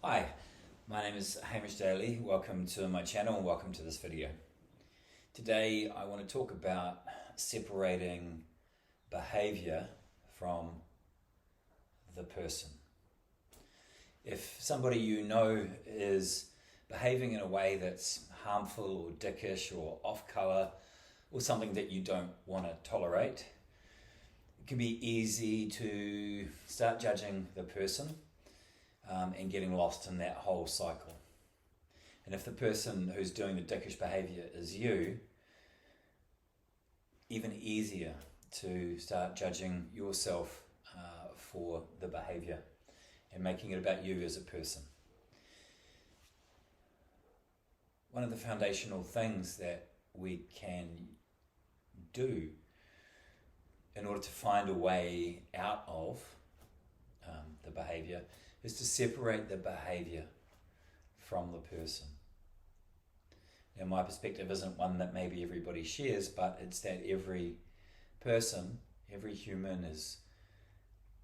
Hi, my name is Hamish. Welcome to my channel and welcome to this video. Today I want to talk about separating behaviour from the person. If somebody you know is behaving in a way that's harmful or dickish or off colour or something that you don't want to tolerate, it can be easy to start judging the person and getting lost in that whole cycle. And if the person who's doing the dickish behaviour is you, even easier to start judging yourself for the behaviour and making it about you as a person. One of the foundational things that we can do in order to find a way out of the behaviour is to separate the behaviour from the person. Now, my perspective isn't one that maybe everybody shares, but it's that every person, every human is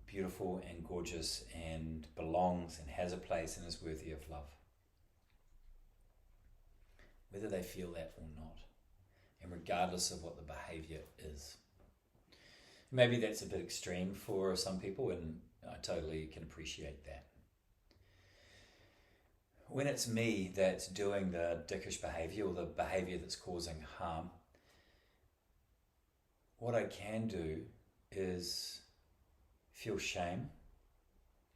beautiful and gorgeous and belongs and has a place and is worthy of love, whether they feel that or not, and regardless of what the behaviour is. Maybe that's a bit extreme for some people, and I totally can appreciate that. When it's me that's doing the dickish behaviour or the behaviour that's causing harm, what I can do is feel shame.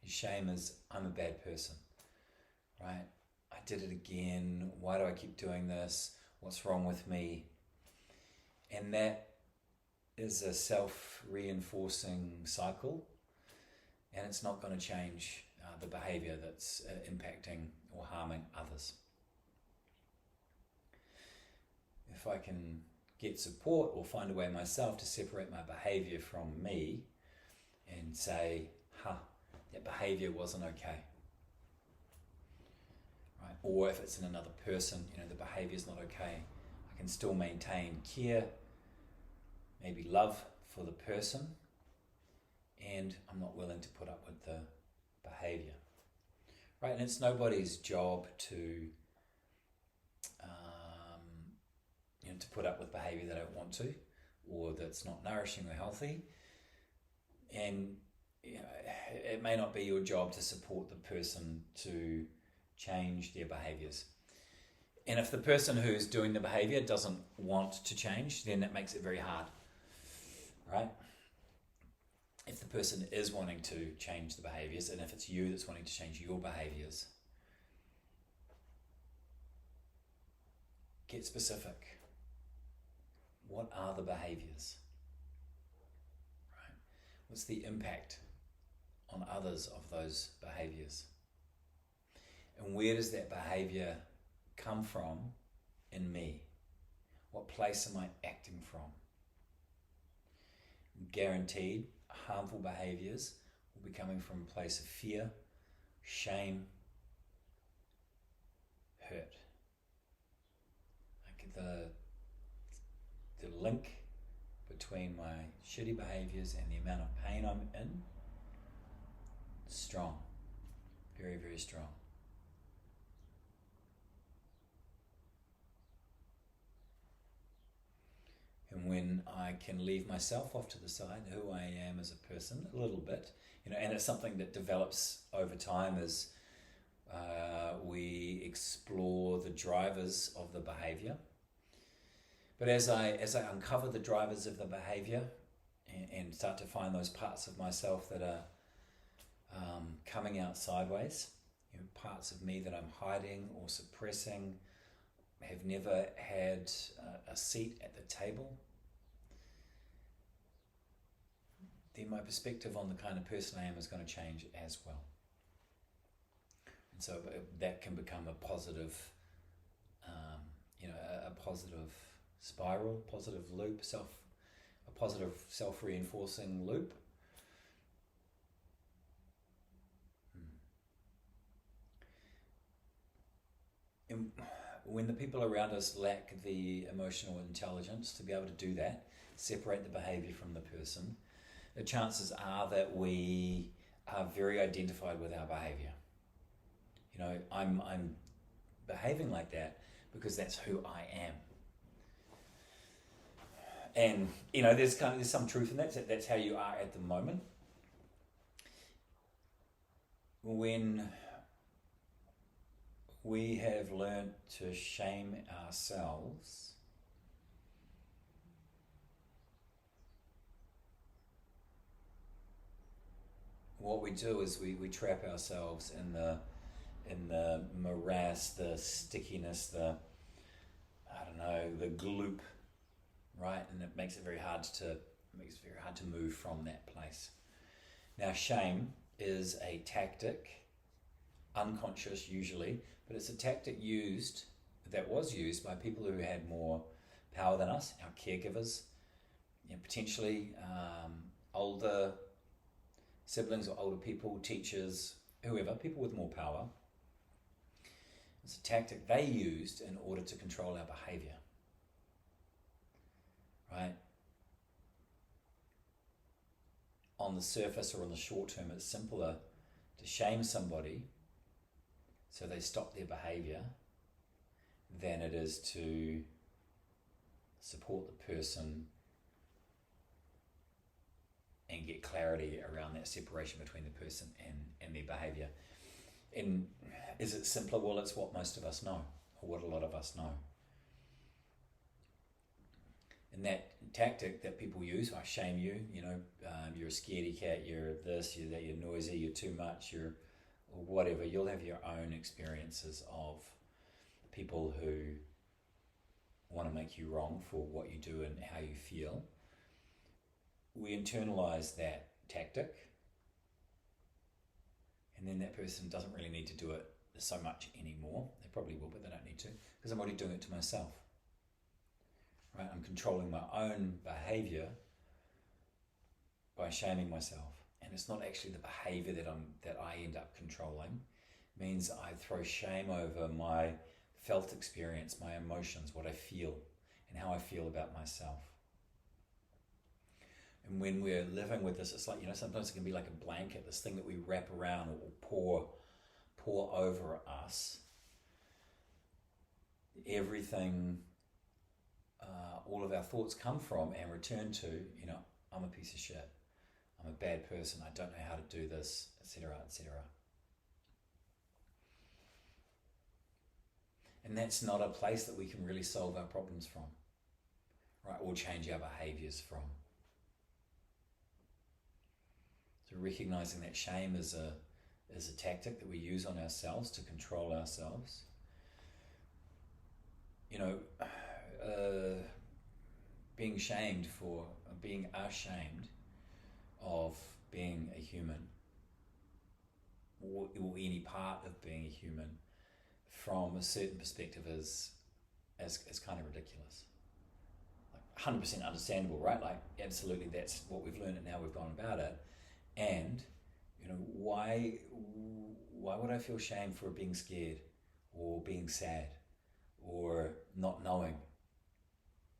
Shame is, I'm a bad person, right? I did it again. Why do I keep doing this? What's wrong with me? And that is a self-reinforcing cycle, and it's not going to change the behaviour that's impacting or harming others. If I can get support or find a way myself to separate my behaviour from me and say, that behaviour wasn't okay. Right? Or if it's in another person, the behaviour's not okay, I can still maintain care, maybe love for the person, and I'm not willing to put up with the behaviour. Right? And it's nobody's job to put up with behaviour they don't want to, or that's not nourishing or healthy. And it may not be your job to support the person to change their behaviours. And if the person who's doing the behaviour doesn't want to change, then that makes it very hard, right? If the person is wanting to change the behaviours, and if it's you that's wanting to change your behaviours, get specific. What are the behaviours? Right? What's the impact on others of those behaviours? And where does that behaviour come from in me? What place am I acting from? Guaranteed, harmful behaviours will be coming from a place of fear, shame, hurt. Like the link between my shitty behaviours and the amount of pain I'm in is strong, very, very strong. And when I can leave myself off to the side, who I am as a person, a little bit, and it's something that develops over time as we explore the drivers of the behaviour. But as I uncover the drivers of the behaviour and start to find those parts of myself that are coming out sideways, parts of me that I'm hiding or suppressing, have never had a seat at the table, then my perspective on the kind of person I am is going to change as well. And so that can become a positive, a positive spiral, positive loop, a positive self-reinforcing loop. And when the people around us lack the emotional intelligence to be able to do that, separate the behaviour from the person, the chances are that we are very identified with our behaviour. I'm behaving like that because that's who I am. And there's some truth in that. That's how you are at the moment. When we have learned to shame ourselves, what we do is we trap ourselves in the morass, the stickiness, the gloop, right? And it makes it very hard to move from that place. Now, shame is a tactic, unconscious usually, but it's a tactic that was used by people who had more power than us, our caregivers, potentially older siblings or older people, teachers, whoever, people with more power. It's a tactic they used in order to control our behavior, right? On the surface or on the short term, it's simpler to shame somebody so they stop their behavior than it is to support the person and get clarity around that separation between the person and their behavior. And is it simpler? Well, it's what most of us know, or what a lot of us know. And that tactic that people use, I shame you, you're a scaredy cat, you're this, you're that, you're noisy, you're too much, you're whatever. You'll have your own experiences of people who want to make you wrong for what you do and how you feel. We internalize that tactic, and then that person doesn't really need to do it so much anymore. They probably will, but they don't need to, because I'm already doing it to myself. Right? I'm controlling my own behavior by shaming myself, and it's not actually the behavior that I end up controlling. It means I throw shame over my felt experience, my emotions, what I feel, and how I feel about myself. And when we're living with this, it's like, sometimes it can be like a blanket, this thing that we wrap around or pour over us. Everything, all of our thoughts come from and return to, I'm a piece of shit. I'm a bad person. I don't know how to do this, etc., etc. And that's not a place that we can really solve our problems from, right? Or change our behaviors from. So recognizing that shame is a tactic that we use on ourselves to control ourselves. Being ashamed of being a human, or any part of being a human, from a certain perspective is kind of ridiculous. Like 100% understandable, right? Like absolutely, that's what we've learned, and now we've gone about it. And why would I feel shame for being scared or being sad or not knowing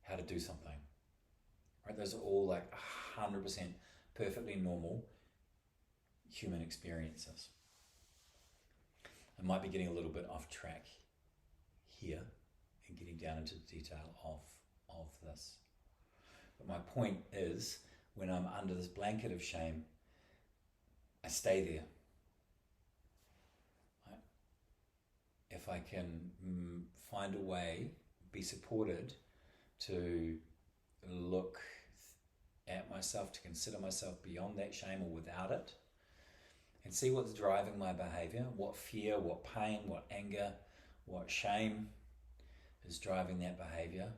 how to do something? Right? Those are all like 100% perfectly normal human experiences. I might be getting a little bit off track here and getting down into the detail of this. But my point is, when I'm under this blanket of shame, I stay there. Right? If I can find a way, be supported to look at myself, to consider myself beyond that shame or without it, and see what's driving my behavior, what fear, what pain, what anger, what shame is driving that behavior,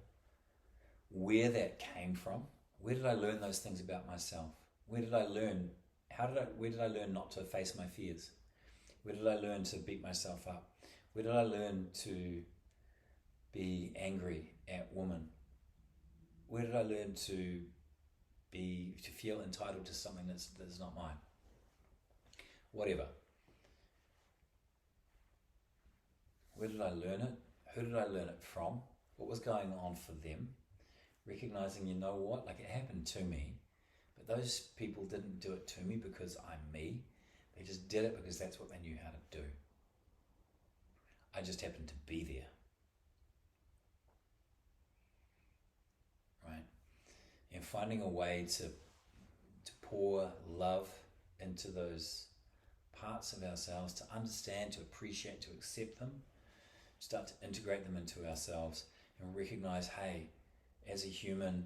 where that came from. Where did I learn those things about myself? Where did I learn not to face my fears? Where did I learn to beat myself up? Where did I learn to be angry at women? Where did I learn to feel entitled to something that's not mine? Whatever. Where did I learn it? Who did I learn it from? What was going on for them? Recognizing, like it happened to me, but those people didn't do it to me because I'm me. They just did it because that's what they knew how to do. I just happen to be there. Right? And finding a way to pour love into those parts of ourselves, to understand, to appreciate, to accept them, start to integrate them into ourselves and recognize, hey, as a human,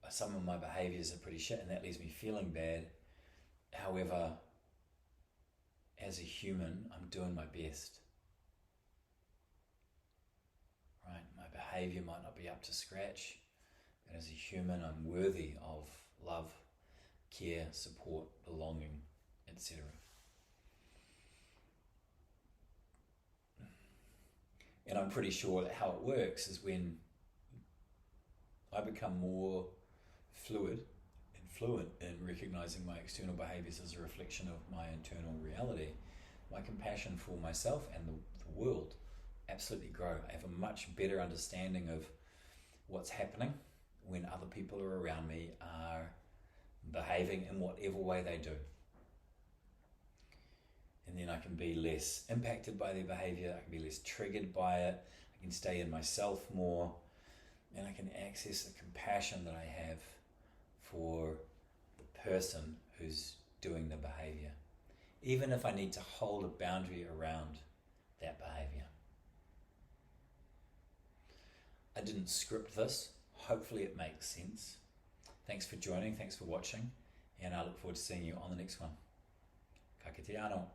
some of my behaviors are pretty shit and that leaves me feeling bad. However, as a human, I'm doing my best. Right? My behavior might not be up to scratch, but as a human, I'm worthy of love, care, support, belonging, etc. And I'm pretty sure that how it works is when I become more fluid and fluent in recognizing my external behaviors as a reflection of my internal reality, my compassion for myself and the world absolutely grow. I have a much better understanding of what's happening when other people are around me are behaving in whatever way they do. And then I can be less impacted by their behavior, I can be less triggered by it, I can stay in myself more, and I can access the compassion that I have for the person who's doing the behavior, even if I need to hold a boundary around that behavior. I didn't script this. Hopefully it makes sense. Thanks for joining, thanks for watching, and I look forward to seeing you on the next one. Ka kite anō.